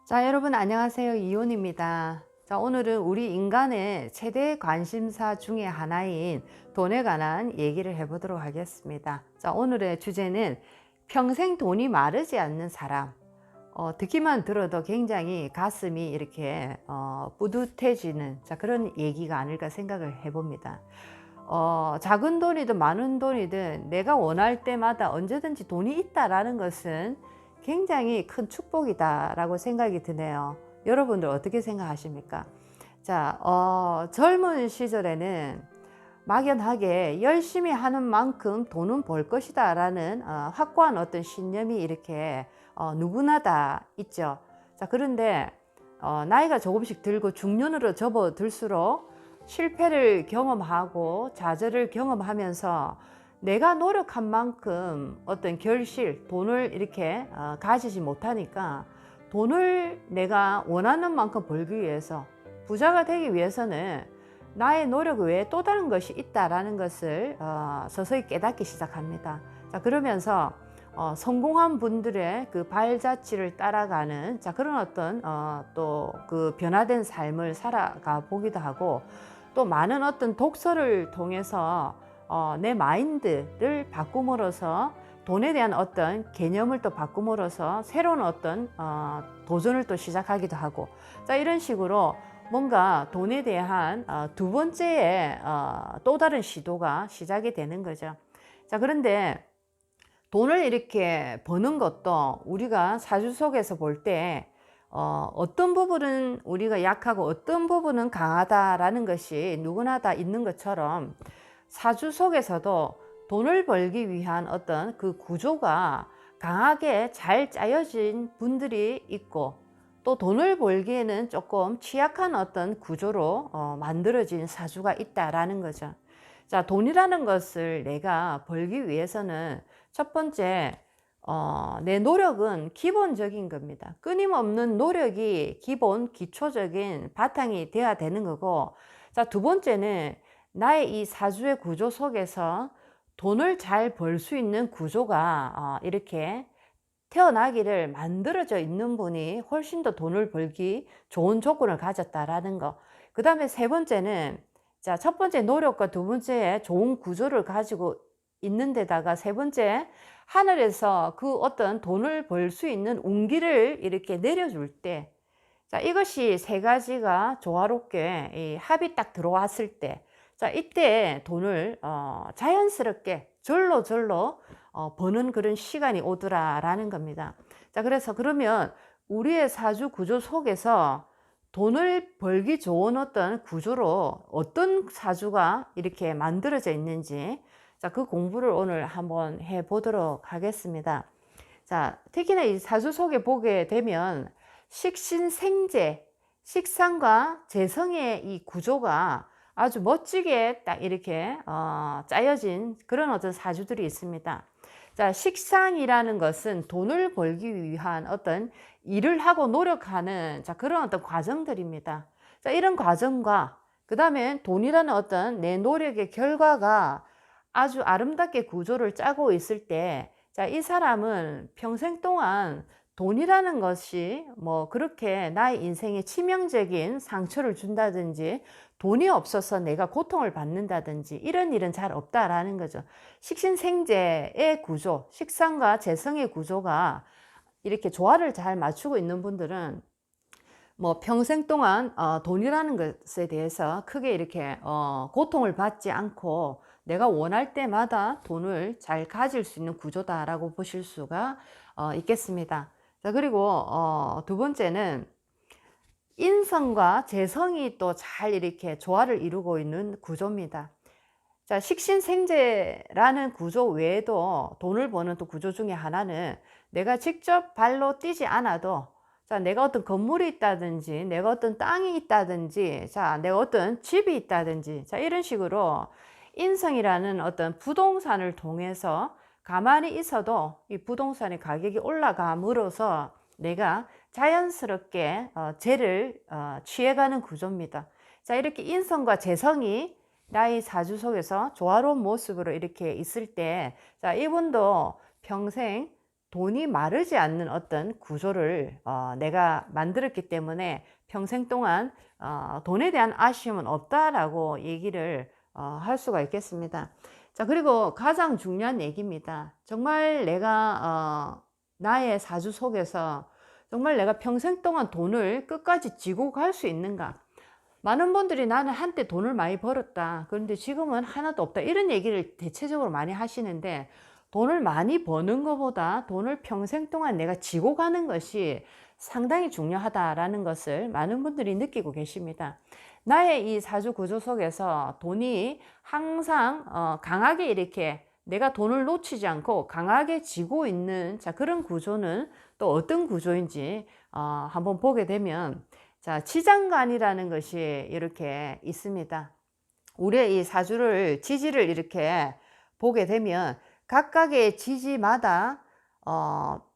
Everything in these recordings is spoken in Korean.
자, 여러분 안녕하세요. 이혼입니다. 자, 오늘은 우리 인간의 최대 관심사 중에 하나인 돈에 관한 얘기를 해보도록 하겠습니다. 자, 오늘의 주제는 평생 돈이 마르지 않는 사람. 듣기만 들어도 굉장히 가슴이 이렇게 뿌듯해지는 그런 얘기가 아닐까 생각을 해봅니다. 작은 돈이든 많은 돈이든 내가 원할 때마다 언제든지 돈이 있다라는 것은 굉장히 큰 축복이다라고 생각이 드네요. 여러분들 어떻게 생각하십니까? 자, 젊은 시절에는 막연하게 열심히 하는 만큼 돈은 벌 것이다 라는 확고한 어떤 신념이 이렇게 누구나 다 있죠. 자, 그런데 나이가 조금씩 들고 중년으로 접어들수록 실패를 경험하고 좌절을 경험하면서 내가 노력한 만큼 어떤 결실, 돈을 이렇게 가지지 못하니까 돈을 내가 원하는 만큼 벌기 위해서, 부자가 되기 위해서는 나의 노력 외에 또 다른 것이 있다라는 것을 서서히 깨닫기 시작합니다. 자, 그러면서 성공한 분들의 그 발자취를 따라가는 그런 어떤 또 그 변화된 삶을 살아가 보기도 하고, 또 많은 어떤 독서를 통해서 내 마인드를 바꿈으로써 돈에 대한 어떤 개념을 또 바꿈으로써 새로운 어떤 도전을 또 시작하기도 하고, 자, 이런 식으로 뭔가 돈에 대한 두 번째의 또 다른 시도가 시작이 되는 거죠. 자, 그런데 돈을 이렇게 버는 것도 우리가 사주 속에서 볼 때 어떤 부분은 우리가 약하고 어떤 부분은 강하다라는 것이 누구나 다 있는 것처럼, 사주 속에서도 돈을 벌기 위한 어떤 그 구조가 강하게 잘 짜여진 분들이 있고, 또 돈을 벌기에는 조금 취약한 어떤 구조로 만들어진 사주가 있다라는 거죠. 자, 돈이라는 것을 내가 벌기 위해서는 첫 번째, 내 노력은 기본적인 겁니다. 끊임없는 노력이 기본, 기초적인 바탕이 돼야 되는 거고, 자, 두 번째는 나의 이 사주의 구조 속에서 돈을 잘 벌 수 있는 구조가 이렇게 태어나기를 만들어져 있는 분이 훨씬 더 돈을 벌기 좋은 조건을 가졌다라는 거. 그 다음에 세 번째는, 자, 첫 번째 노력과 두 번째에 좋은 구조를 가지고 있는 데다가 세 번째, 하늘에서 그 어떤 돈을 벌 수 있는 운기를 이렇게 내려줄 때, 자, 이것이 세 가지가 조화롭게 이 합이 딱 들어왔을 때, 자, 이때 돈을 자연스럽게 절로 버는 그런 시간이 오더라라는 겁니다. 자, 그래서 그러면 우리의 사주 구조 속에서 돈을 벌기 좋은 어떤 구조로 어떤 사주가 이렇게 만들어져 있는지, 자, 그 공부를 오늘 한번 해 보도록 하겠습니다. 자, 특히나 이 사주 속에 보게 되면 식신생재, 식상과 재성의 이 구조가 아주 멋지게 딱 이렇게 짜여진 그런 어떤 사주들이 있습니다. 자, 식상이라는 것은 돈을 벌기 위한 어떤 일을 하고 노력하는 그런 어떤 과정들입니다. 자, 이런 과정과 그 다음에 돈이라는 어떤 내 노력의 결과가 아주 아름답게 구조를 짜고 있을 때, 자, 이 사람은 평생 동안 돈이라는 것이 뭐 그렇게 나의 인생에 치명적인 상처를 준다든지, 돈이 없어서 내가 고통을 받는다든지 이런 일은 잘 없다라는 거죠. 식신생재의 구조, 식상과 재성의 구조가 이렇게 조화를 잘 맞추고 있는 분들은 뭐 평생 동안 돈이라는 것에 대해서 크게 이렇게 고통을 받지 않고 내가 원할 때마다 돈을 잘 가질 수 있는 구조다라고 보실 수가 있겠습니다. 자, 그리고 두 번째는 인성과 재성이 또 잘 이렇게 조화를 이루고 있는 구조입니다. 자, 식신생재라는 구조 외에도 돈을 버는 또 구조 중에 하나는 내가 직접 발로 뛰지 않아도, 자, 내가 어떤 건물이 있다든지, 내가 어떤 땅이 있다든지, 자, 내가 어떤 집이 있다든지, 자, 이런 식으로 인성이라는 어떤 부동산을 통해서 가만히 있어도 이 부동산의 가격이 올라감으로써 내가 자연스럽게 재를 취해가는 구조입니다. 자, 이렇게 인성과 재성이 나의 사주 속에서 조화로운 모습으로 이렇게 있을 때, 자, 이분도 평생 돈이 마르지 않는 어떤 구조를 내가 만들었기 때문에 평생 동안 돈에 대한 아쉬움은 없다라고 얘기를 할 수가 있겠습니다. 자, 그리고 가장 중요한 얘기입니다. 정말 내가 나의 사주 속에서 정말 내가 평생 동안 돈을 끝까지 지고 갈 수 있는가? 많은 분들이 나는 한때 돈을 많이 벌었다. 그런데 지금은 하나도 없다. 이런 얘기를 대체적으로 많이 하시는데, 돈을 많이 버는 것보다 돈을 평생 동안 내가 지고 가는 것이 상당히 중요하다라는 것을 많은 분들이 느끼고 계십니다. 나의 이 사주 구조 속에서 돈이 항상 강하게 이렇게 내가 돈을 놓치지 않고 강하게 지고 있는 그런 구조는 또 어떤 구조인지 한번 보게 되면, 자, 지장간이라는 것이 이렇게 있습니다. 우리의 이 사주를 지지를 이렇게 보게 되면 각각의 지지마다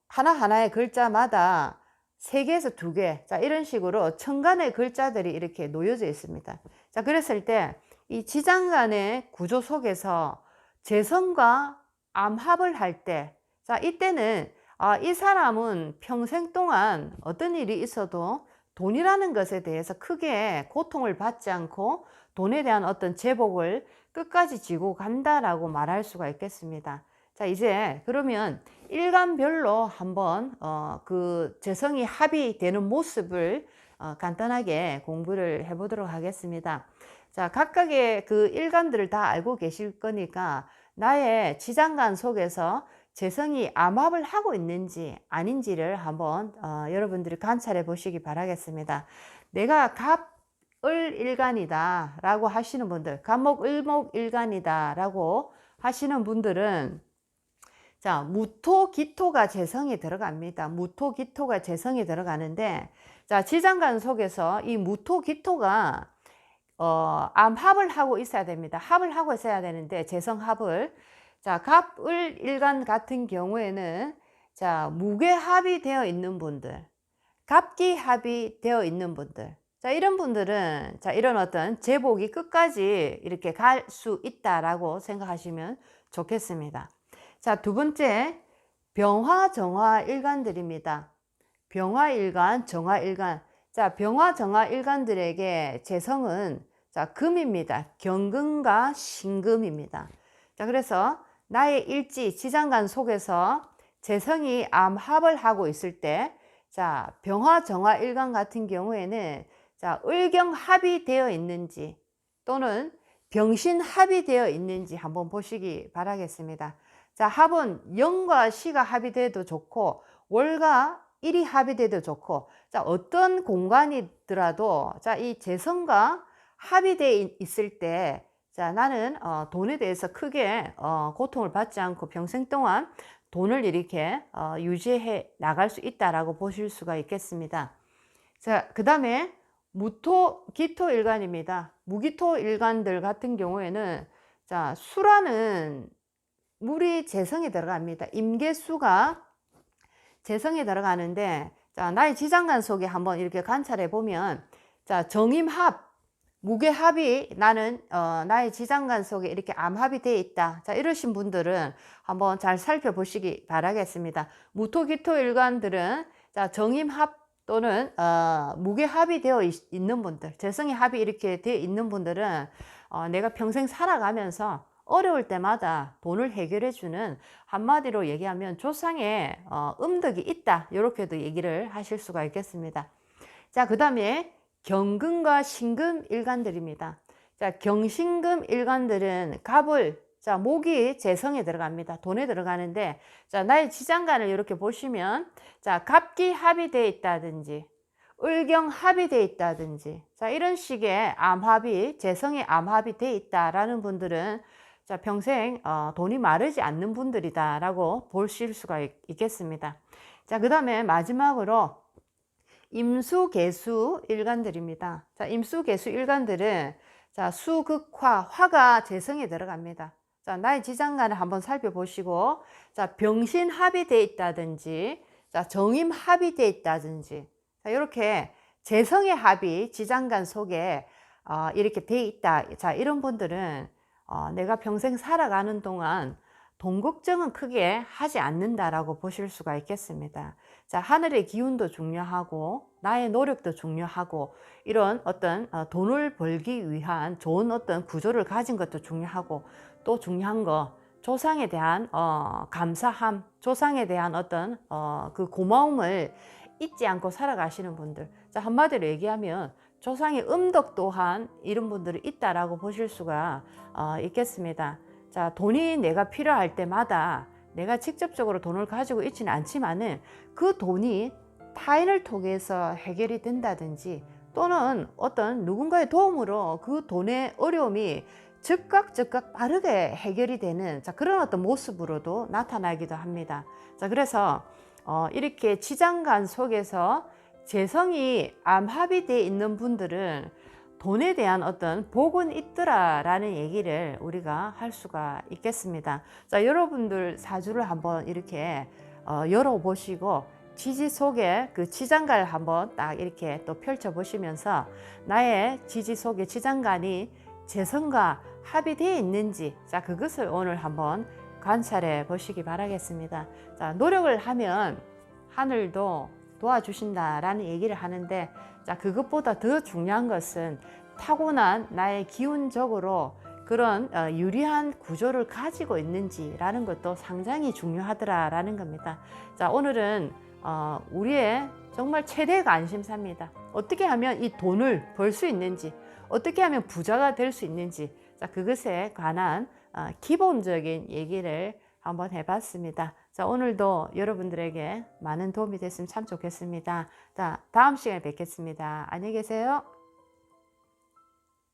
하나하나의 글자마다 3개에서 2개, 자, 이런 식으로 천간의 글자들이 이렇게 놓여져 있습니다. 자, 그랬을 때 이 지장간의 구조 속에서 재성과 암합을 할 때, 자, 이때는 이 사람은 평생 동안 어떤 일이 있어도 돈이라는 것에 대해서 크게 고통을 받지 않고 돈에 대한 어떤 제복을 끝까지 지고 간다라고 말할 수가 있겠습니다. 자, 이제 그러면 일간별로 한번 그 재성이 합의되는 모습을 간단하게 공부를 해보도록 하겠습니다. 자, 각각의 그 일간들을 다 알고 계실 거니까 나의 지장간 속에서 재성이 암합을 하고 있는지 아닌지를 한번 여러분들이 관찰해 보시기 바라겠습니다. 내가 갑을일간이다 라고 하시는 분들, 갑목을목일간이다 라고 하시는 분들은, 자, 무토기토가 재성이 들어갑니다. 무토기토가 재성이 들어가는데, 자, 지장간 속에서 이 무토기토가 암합을 하고 있어야 됩니다. 합을 하고 있어야 되는데, 재성합을. 자, 갑을일간 같은 경우에는, 자, 무괴합이 되어 있는 분들, 갑기합이 되어 있는 분들, 자, 이런 분들은, 자, 이런 어떤 제복이 끝까지 이렇게 갈 수 있다라고 생각하시면 좋겠습니다. 자, 두 번째, 병화, 정화, 일간들입니다. 병화, 일간, 정화, 일간. 자, 병화, 정화, 일간들에게 재성은, 자, 금입니다. 경금과 신금입니다. 자, 그래서 나의 일지, 지장간 속에서 재성이 암합을 하고 있을 때, 자, 병화, 정화, 일간 같은 경우에는, 자, 을경합이 되어 있는지 또는 병신합이 되어 있는지 한번 보시기 바라겠습니다. 자, 합은 영과 시가 합의돼도 좋고 월과 일이 합의돼도 좋고, 자, 어떤 공간이더라도, 자, 이 재성과 합의되어 있을 때, 자, 나는 돈에 대해서 크게 고통을 받지 않고 평생 동안 돈을 이렇게 유지해 나갈 수 있다라고 보실 수가 있겠습니다. 자, 그 다음에 무토기토일간입니다. 무기토일간들 같은 경우에는, 자, 수라는 물이 재성에 들어갑니다. 임계수가 재성에 들어가는데, 자, 나의 지장간 속에 한번 이렇게 관찰해 보면, 자, 정임합, 무괴합이 나는 나의 지장간 속에 이렇게 암합이 되어 있다. 자, 이러신 분들은 한번 잘 살펴보시기 바라겠습니다. 무토기토일간들은, 자, 정임합 또는 무괴합이 되어 있는 분들, 재성의 합이 이렇게 되어 있는 분들은 내가 평생 살아가면서 어려울 때마다 돈을 해결해 주는, 한마디로 얘기하면 조상의 음덕이 있다, 이렇게도 얘기를 하실 수가 있겠습니다. 자, 그 다음에 경금과 신금 일간들입니다. 자, 경신금 일간들은 갑을, 자, 목이 재성에 들어갑니다. 돈에 들어가는데, 자, 나의 지장간을 이렇게 보시면, 자, 갑기합이 되어 있다든지 을경합이 되어 있다든지, 자, 이런 식의 암합이, 재성의 암합이 되어 있다라는 분들은, 자, 평생 돈이 마르지 않는 분들이다 라고 보실 수가 있겠습니다. 자, 그 다음에 마지막으로 임수개수 일간들입니다. 자, 임수개수 일간들은, 자, 수극화, 화가 재성에 들어갑니다. 자, 나의 지장간을 한번 살펴보시고, 자, 병신합이 되어 있다든지, 자, 정임합이 되어 있다든지, 자, 이렇게 재성의 합이 지장간 속에 이렇게 되어 있다. 자, 이런 분들은 내가 평생 살아가는 동안 돈 걱정은 크게 하지 않는다라고 보실 수가 있겠습니다. 자, 하늘의 기운도 중요하고 나의 노력도 중요하고 이런 어떤 돈을 벌기 위한 좋은 어떤 구조를 가진 것도 중요하고, 또 중요한 거 조상에 대한 감사함, 조상에 대한 어떤 그 고마움을 잊지 않고 살아가시는 분들. 자, 한마디로 얘기하면 조상의 음덕 또한 이런 분들이 있다라고 보실 수가 있겠습니다. 자, 돈이 내가 필요할 때마다 내가 직접적으로 돈을 가지고 있지는 않지만은 그 돈이 타인을 통해서 해결이 된다든지, 또는 어떤 누군가의 도움으로 그 돈의 어려움이 즉각 빠르게 해결이 되는, 자, 그런 어떤 모습으로도 나타나기도 합니다. 자, 그래서 이렇게 지장간 속에서 재성이 암합이 되어 있는 분들은 돈에 대한 어떤 복은 있더라라는 얘기를 우리가 할 수가 있겠습니다. 자, 여러분들 사주를 한번 이렇게 열어보시고 지지 속에 그 지장간을 한번 딱 이렇게 또 펼쳐보시면서 나의 지지 속에 지장간이 재성과 합이 되어 있는지, 자, 그것을 오늘 한번 관찰해 보시기 바라겠습니다. 자, 노력을 하면 하늘도 도와주신다라는 얘기를 하는데, 자, 그것보다 더 중요한 것은 타고난 나의 기운적으로 그런 유리한 구조를 가지고 있는지라는 것도 상당히 중요하더라라는 겁니다. 자, 오늘은 우리의 정말 최대 관심사입니다. 어떻게 하면 이 돈을 벌 수 있는지, 어떻게 하면 부자가 될 수 있는지, 자, 그것에 관한 기본적인 얘기를 한번 해봤습니다. 자, 오늘도 여러분들에게 많은 도움이 됐으면 참 좋겠습니다. 자, 다음 시간에 뵙겠습니다. 안녕히 계세요.